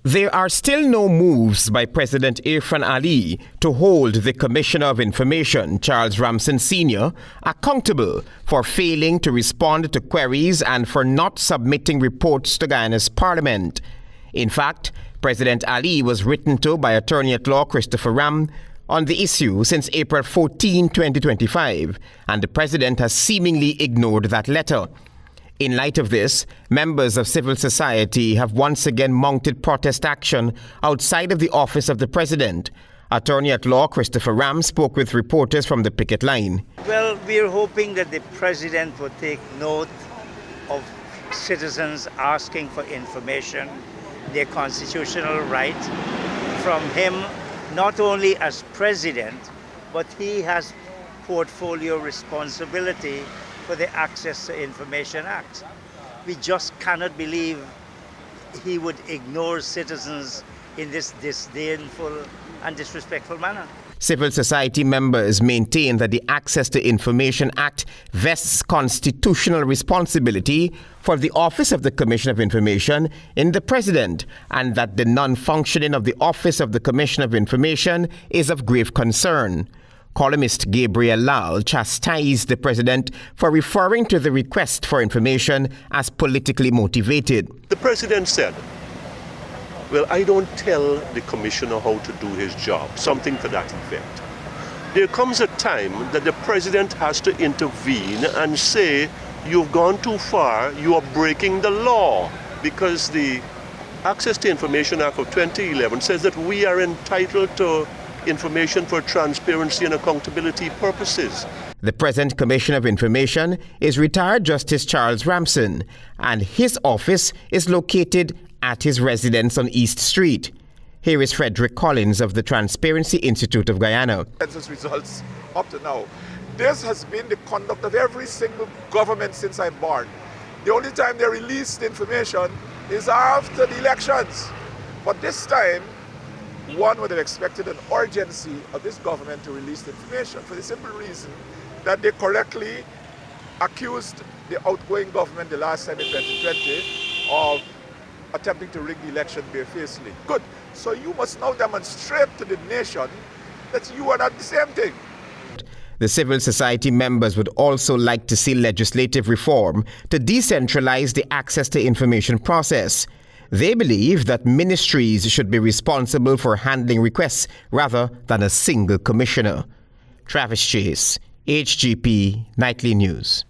There are still no moves by President Irfaan Ali to hold the Commissioner of Information, Charles Ramson Sr, accountable for failing to respond to queries and for not submitting reports to Guyana's Parliament. In fact, President Ali was written to by Attorney-at-Law Christopher Ram on the issue since April 14, 2025, and the President has seemingly ignored that letter. In light of this, members of civil society have once again mounted protest action outside of the office of the President. Attorney-at-Law Christopher Ram spoke with reporters from the Picket line. Well, we're hoping that the President will take note of citizens asking for information, their constitutional right from him, not only as President, but he has portfolio responsibility for the Access to Information Act. We just cannot believe he would ignore citizens in this disdainful and disrespectful manner. Civil society members maintain that the Access to Information Act vests constitutional responsibility for the Office of the Commissioner of Information in the President, and that the non-functioning of the Office of the Commissioner of Information is of grave concern. Columnist Gabriel Lal chastised the President for referring to the request for information as politically motivated. The President said, well, I don't tell the Commissioner how to do his job, something to that effect. There comes a time that the President has to intervene and say, you've gone too far, you are breaking the law, because the Access to Information Act of 2011 says that we are entitled to information for transparency and accountability purposes. The present Commissioner of Information is retired Justice Charles Ramson, and his office is located at his residence on East Street. Here is Frederick Collins of the Transparency Institute of Guyana. Census results up to now. This has been the conduct of every single government since I'm born. The only time they released information is after the elections. But this time, one would have expected an urgency of this government to release the information for the simple reason that they correctly accused the outgoing government the last time in 2020 of attempting to rig the election barefacely. Good. So you must now demonstrate to the nation that you are not the same thing. The civil society members would also like to see legislative reform to decentralize the access to information process. They believe that ministries should be responsible for handling requests rather than a single commissioner. Travis Chase, HGP Nightly News.